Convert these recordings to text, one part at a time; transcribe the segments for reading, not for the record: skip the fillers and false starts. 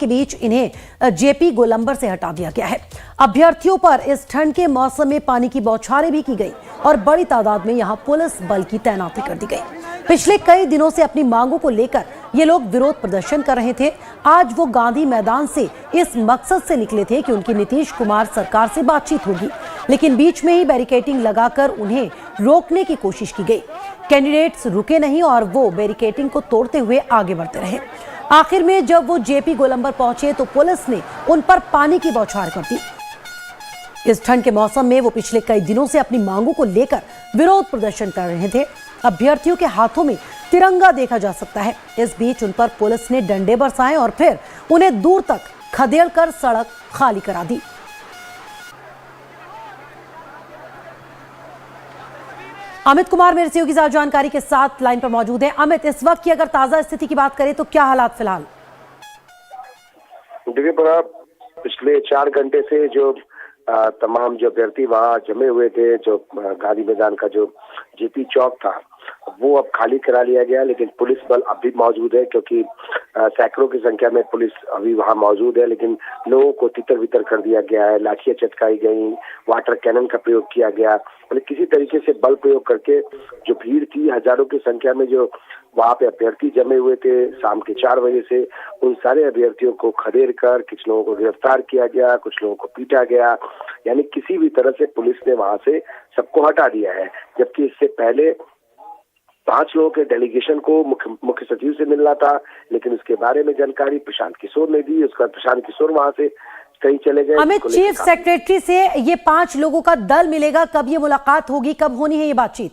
के बीच इन्हें जेपी गोलंबर से हटा दिया गया है। अभ्यर्थियों पर इस ठंड के मौसम में पानी की बौछारें भी की गई और बड़ी तादाद में यहां पुलिस बल की तैनाती कर दी गई। पिछले कई दिनों से अपनी मांगों को लेकर ये लोग विरोध प्रदर्शन कर रहे थे। आज वो गांधी मैदान से इस मकसद से निकले थे कि उनकी नीतीश कुमार सरकार से बातचीत होगी, लेकिन बीच में ही बैरिकेडिंग लगाकर उन्हें रोकने की कोशिश की गई। कैंडिडेट्स रुके नहीं और वो बैरिकेडिंग को तोड़ते हुए आगे बढ़ते रहे। आखिर में जब वो जेपी गोलंबर पहुंचे तो पुलिस ने उन पर पानी की बौछार कर दी। इस ठंड के मौसम में वो पिछले कई दिनों से अपनी मांगों को लेकर विरोध प्रदर्शन कर रहे थे। अभ्यर्थियों के हाथों में तिरंगा देखा जा सकता है। इस बीच उन पर पुलिस ने डंडे बरसाए और फिर उन्हें दूर तक खदेड़कर सड़क खाली करा दी। अमित कुमार मेरे सहयोगी साथ जानकारी के साथ लाइन पर मौजूद हैं। अमित, इस वक्त की अगर ताजा स्थिति की बात करें तो क्या हालात फिलहाल? देखिए, पिछले 4 घंटे से जो तमाम जो अभ्यर्थी वहाँ जमे हुए थे, जो गांधी मैदान का जो जेपी चौक था वो अब खाली करा लिया गया, लेकिन पुलिस बल अब भी मौजूद है क्योंकि सैकड़ों की संख्या में पुलिस अभी वहाँ मौजूद है। लेकिन लोगों को तितर बितर कर दिया गया है, लाठियां चटकाई गई, वाटर कैनन का प्रयोग किया गया, मतलब किसी तरीके से बल प्रयोग करके जो भीड़ थी, हजारों की संख्या में जो वहाँ पे अभ्यर्थी जमे हुए थे शाम के 4 बजे से, उन सारे अभ्यर्थियों को खदेड़ कर कुछ लोगों को गिरफ्तार किया गया, कुछ लोगों को पीटा गया। यानी किसी भी तरह से पुलिस ने वहाँ से सबको हटा दिया है। जबकि इससे पहले 5 लोगों के डेलीगेशन को मुख्य सचिव से मिलना था, लेकिन उसके बारे में जानकारी प्रशांत किशोर ने दी। उसका प्रशांत किशोर वहां से कहीं चले गए। अमित, चीफ सेक्रेटरी से ये 5 लोगों का दल मिलेगा, कब ये मुलाकात होगी, कब होनी है ये बातचीत?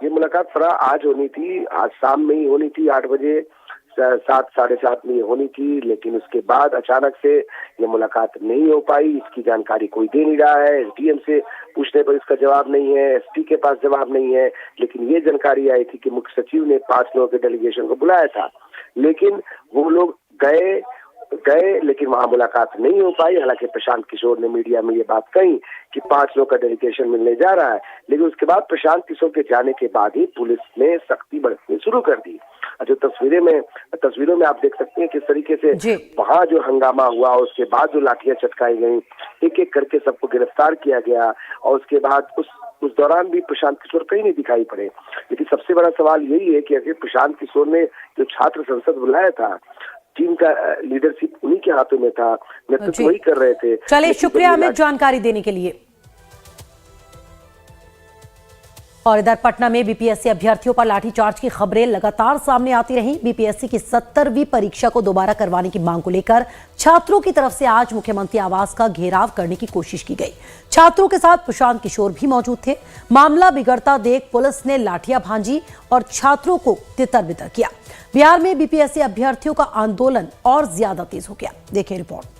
ये मुलाकात आज होनी थी, आज शाम में ही होनी थी, 8 बजे 7 साढ़े 7 में होनी थी, लेकिन उसके बाद अचानक से ये मुलाकात नहीं हो पाई। इसकी जानकारी कोई दे नहीं रहा है। एसडीएम से पूछने पर इसका जवाब नहीं है, एसपी के पास जवाब नहीं है। लेकिन ये जानकारी आई थी कि मुख्य सचिव ने 5 लोगों के डेलीगेशन को बुलाया था, लेकिन वो लोग गए लेकिन वहां मुलाकात नहीं हो पाई। हालांकि प्रशांत किशोर ने मीडिया में ये बात कही कि 5 लोग का डेलीगेशन मिलने जा रहा है, लेकिन उसके बाद प्रशांत किशोर के जाने के बाद ही पुलिस ने सख्ती बरतनी शुरू कर दी। जो तस्वीरों में आप देख सकते हैं किस तरीके से वहां जो हंगामा हुआ, उसके बाद जो लाठियां चटकाई गई, एक एक करके सबको गिरफ्तार किया गया। और उसके बाद उस दौरान भी प्रशांत किशोर कहीं नहीं दिखाई पड़े। लेकिन सबसे बड़ा सवाल यही है कि अगर प्रशांत किशोर ने जो छात्र संसद बुलाया था, टीम का लीडरशिप उन्हीं के हाथों में था, नेतृत्व वही कर रहे थे। चलिए, शुक्रिया अमित जानकारी देने के लिए। और इधर पटना में बीपीएससी अभ्यर्थियों पर लाठीचार्ज की खबरें लगातार सामने आती रहीं। बीपीएससी की 70वीं परीक्षा को दोबारा करवाने की मांग को लेकर छात्रों की तरफ से आज मुख्यमंत्री आवास का घेराव करने की कोशिश की गई। छात्रों के साथ प्रशांत किशोर भी मौजूद थे। मामला बिगड़ता देख पुलिस ने लाठियां भांजी और छात्रों को तितर बितर किया। बिहार में बीपीएससी अभ्यर्थियों का आंदोलन और ज्यादा तेज हो गया। देखिए रिपोर्ट।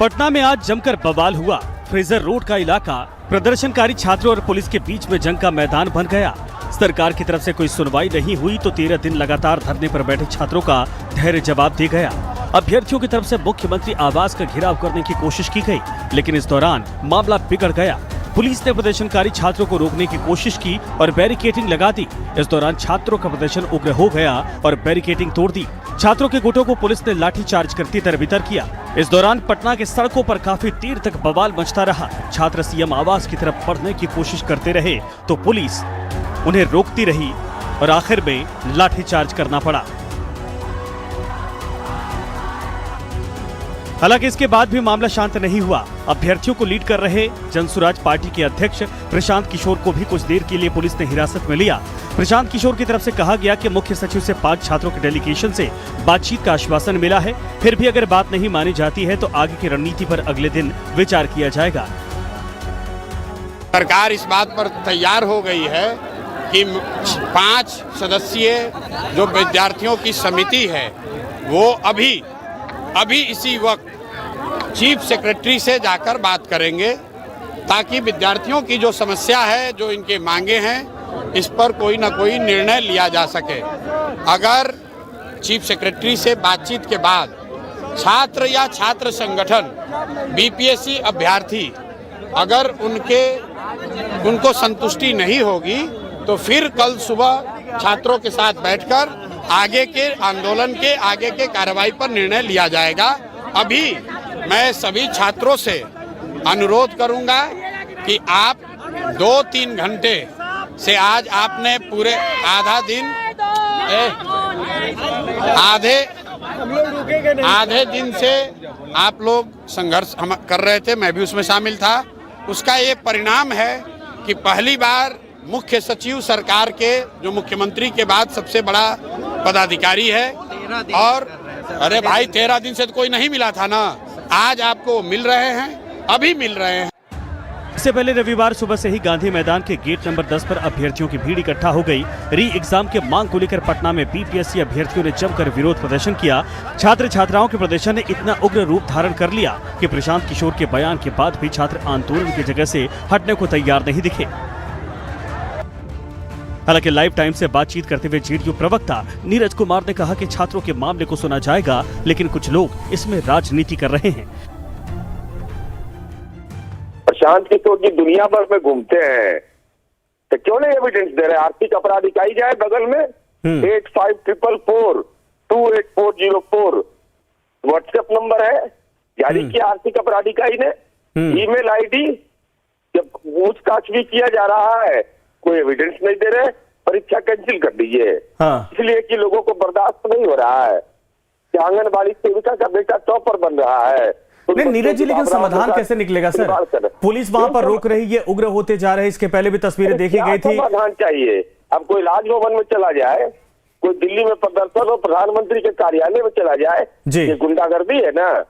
पटना में आज जमकर बवाल हुआ। फ्रेजर रोड का इलाका प्रदर्शनकारी छात्रों और पुलिस के बीच में जंग का मैदान बन गया। सरकार की तरफ से कोई सुनवाई नहीं हुई तो 13 दिन लगातार धरने पर बैठे छात्रों का धैर्य जवाब दे गया। अभ्यर्थियों की तरफ से मुख्यमंत्री आवास का घेराव करने की कोशिश की गई, लेकिन इस दौरान मामला बिगड़ गया। पुलिस ने प्रदर्शनकारी छात्रों को रोकने की कोशिश की और बैरिकेडिंग लगा दी। इस दौरान छात्रों का प्रदर्शन उग्र हो गया और बैरिकेडिंग तोड़ दी। छात्रों के गुटों को पुलिस ने लाठीचार्ज कर तितर-बितर किया। इस दौरान पटना के सड़कों पर काफी देर तक बवाल मचता रहा। छात्र सीएम आवास की तरफ बढ़ने की कोशिश करते रहे तो पुलिस उन्हें रोकती रही और आखिर में लाठीचार्ज करना पड़ा। हालांकि इसके बाद भी मामला शांत नहीं हुआ। अभ्यर्थियों को लीड कर रहे जनसुराज पार्टी के अध्यक्ष प्रशांत किशोर को भी कुछ देर के लिए पुलिस ने हिरासत में लिया। प्रशांत किशोर की तरफ से कहा गया कि मुख्य सचिव से 5 छात्रों के डेलीगेशन से बातचीत का आश्वासन मिला है, फिर भी अगर बात नहीं मानी जाती है तो आगे की रणनीति पर अगले दिन विचार किया जाएगा। सरकार इस बात पर तैयार हो गई है कि 5 सदस्यीय जो विद्यार्थियों की समिति है वो अभी इसी वक्त चीफ सेक्रेटरी से जाकर बात करेंगे, ताकि विद्यार्थियों की जो समस्या है, जो इनके मांगे हैं, इस पर कोई ना कोई निर्णय लिया जा सके। अगर चीफ सेक्रेटरी से बातचीत के बाद छात्र या छात्र संगठन बीपीएससी अभ्यर्थी अगर उनको संतुष्टि नहीं होगी तो फिर कल सुबह छात्रों के साथ बैठकर आगे के आंदोलन के आगे के कार्रवाई पर निर्णय लिया जाएगा। अभी मैं सभी छात्रों से अनुरोध करूंगा कि आप 2-3 घंटे से आज आपने पूरे आधा दिन आधे दिन से आप लोग संघर्ष हम कर रहे थे, मैं भी उसमें शामिल था। उसका ये परिणाम है कि पहली बार मुख्य सचिव सरकार के, जो मुख्यमंत्री के बाद सबसे बड़ा पदाधिकारी है, और अरे भाई 13 दिन से तो कोई नहीं मिला था ना, आज आपको मिल रहे हैं, अभी मिल रहे हैं। इससे पहले रविवार सुबह से ही गांधी मैदान के गेट नंबर 10 पर अभ्यर्थियों की भीड़ इकट्ठा हो गई। री एग्जाम के मांग को लेकर पटना में बीपीएससी अभ्यर्थियों ने जमकर विरोध प्रदर्शन किया। छात्र छात्राओं के प्रदर्शन ने इतना उग्र रूप धारण कर लिया कि प्रशांत किशोर के बयान के बाद भी छात्र आंदोलन की जगह से हटने को तैयार नहीं दिखे। हालांकि लाइव टाइम से बातचीत करते हुए जेडीयू प्रवक्ता नीरज कुमार ने कहा कि छात्रों के मामले को सुना जाएगा, लेकिन कुछ लोग इसमें राजनीति कर रहे हैं। प्रशांत किशोर जी दुनिया भर में घूमते हैं तो क्यों नहीं एविडेंस दे रहे? आर्थिक अपराध इकाई जाए बगल में 8544428404 व्हाट्सएप नंबर है, जारी किया आर्थिक अपराध इकाई ने। ईमेल आईडी जब पूछताछ भी किया जा रहा है, कोई एविडेंस नहीं दे रहे, परीक्षा कैंसिल कर दीजिए। इसलिए कि लोगों को बर्दाश्त नहीं हो रहा है कि आंगनबाड़ी सेविका का बेटा टॉपर बन रहा है। नहीं नीरज जी, लेकिन समाधान कैसे निकलेगा सर? पुलिस वहां पर रोक रही है, उग्र होते जा रहे हैं। इसके पहले भी तस्वीरें देखी गई थी। समाधान चाहिए। अब कोई राजभवन में चला जाए, कोई दिल्ली में प्रदर्शन हो, प्रधानमंत्री के कार्यालय में चला जाए, ये गुंडागर्दी है ना।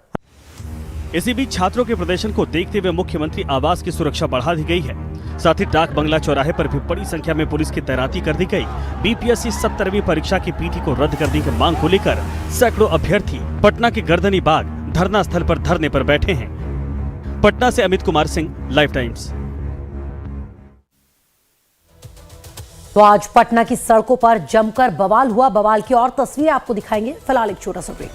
इसी बीच छात्रों के प्रदर्शन को देखते हुए मुख्यमंत्री आवास की सुरक्षा बढ़ा दी गई है। साथ ही डाक बंगला चौराहे पर भी बड़ी संख्या में पुलिस की तैनाती कर दी गई। बीपीएससी 70वीं परीक्षा की पीटी को रद्द करने की मांग को लेकर सैकड़ों अभ्यर्थी पटना के गर्दनी बाग धरना स्थल पर धरने पर बैठे हैं। पटना से अमित कुमार सिंह, लाइव टाइम्स। तो आज पटना की सड़कों पर जमकर बवाल हुआ। बवाल की और तस्वीरें आपको दिखाएंगे। फिलहाल एक छोटा सा ब्रेक।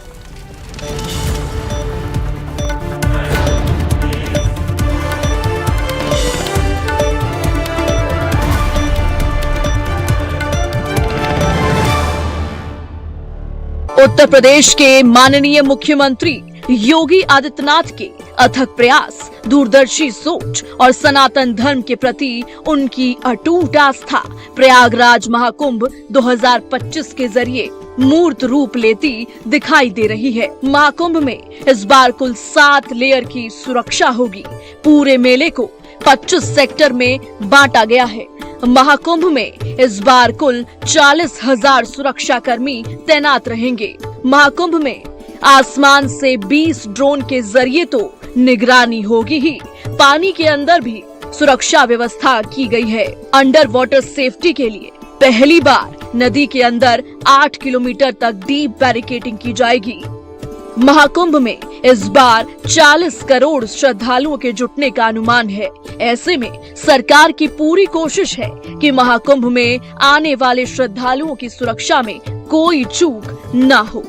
उत्तर प्रदेश के माननीय मुख्यमंत्री योगी आदित्यनाथ के अथक प्रयास, दूरदर्शी सोच और सनातन धर्म के प्रति उनकी अटूट आस्था प्रयागराज महाकुंभ 2025 के जरिए मूर्त रूप लेती दिखाई दे रही है। महाकुंभ में इस बार कुल 7 लेयर की सुरक्षा होगी। पूरे मेले को 25 सेक्टर में बांटा गया है। महाकुंभ में इस बार कुल 40,000 सुरक्षा कर्मी तैनात रहेंगे। महाकुंभ में आसमान से 20 ड्रोन के जरिए तो निगरानी होगी ही, पानी के अंदर भी सुरक्षा व्यवस्था की गई है। अंडर वाटर सेफ्टी के लिए पहली बार नदी के अंदर 8 किलोमीटर तक डीप बैरिकेडिंग की जाएगी। महाकुंभ में इस बार 40 करोड़ श्रद्धालुओं के जुटने का अनुमान है। ऐसे में सरकार की पूरी कोशिश है कि महाकुंभ में आने वाले श्रद्धालुओं की सुरक्षा में कोई चूक न हो।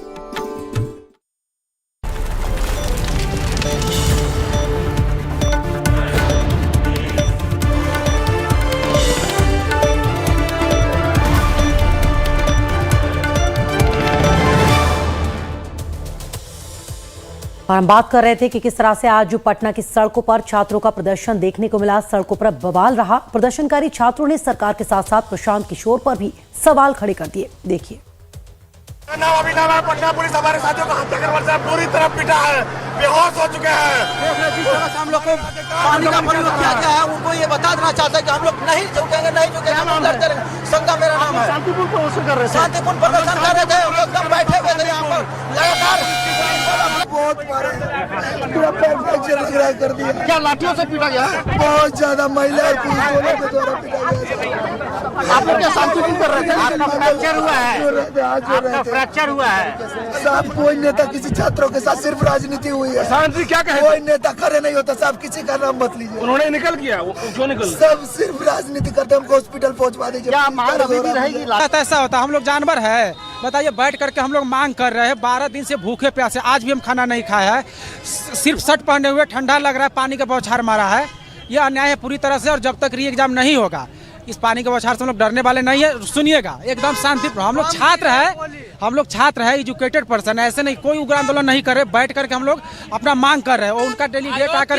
और हम बात कर रहे थे कि किस तरह से आज जो पटना की सड़कों पर छात्रों का प्रदर्शन देखने को मिला। सड़कों पर बवाल रहा। प्रदर्शनकारी छात्रों ने सरकार के साथ साथ प्रशांत किशोर पर भी सवाल खड़े कर दिए। देखिए। पटना पुलिस हमारे साथियों को हत्या करने से पूरी तरह पिटा है, बेहोश हो चुके हैं। हम लोग को पानी का प्रयोग किया गया है, उनको ये बता देना चाहते हैं कि हम लोग नहीं झुकेंगे, नहीं झुकेंगे, हम लड़ते रहेंगे। संगा मेरा नाम है। शांतिपूर्ण प्रदर्शन कर रहे थे, शांतिपूर्ण प्रदर्शन कर रहे थे, एकदम बैठे हुए थे यहाँ पर लगातार। बहुत पूरा पैर फ्रैक्चर कर दिया। क्या लाठियों से पीटा गया? बहुत ज्यादा, महिला और पुरुष दोनों के द्वारा पीटा गया। आप लोग क्या शांतिपूर्ण कर रहे थे? आपका फ्रैक्चर हुआ है, फ्रैक्चर हुआ है। साहब कोई नेता किसी छात्रों के साथ सिर्फ राजनीति हुई है। शांति क्या कहे? कोई नेता खड़े नहीं होता साहब, किसी का नाम मत लीजिए। उन्होंने निकल किया, वो क्यों निकल? सब सिर्फ राजनीति करते, हमको हॉस्पिटल पहुंचवा दीजिए। क्या मांग अभी भी रहेगी? ऐसा होता, हम लोग जानवर है, बताइए, बैठ करके हम लोग मांग कर रहे हैं। 12 दिन से भूखे प्यासे, आज भी हम खाना नहीं खाया है। सिर्फ शर्ट पहने हुए, ठंडा लग रहा है, पानी का बौछार मारा है। यह अन्याय है पूरी तरह से। और जब तक री एग्जाम नहीं होगा, इस पानी के बौछार से हम लोग डरने वाले नहीं है। सुनिएगा, एकदम शांति। हम लोग छात्र है, एजुकेटेड पर्सन है। ऐसे नहीं, कोई उग्र आंदोलन नहीं कर रहे। बैठ करके हम लोग अपना मांग कर रहे हैं और उनका डेलीगेट आकर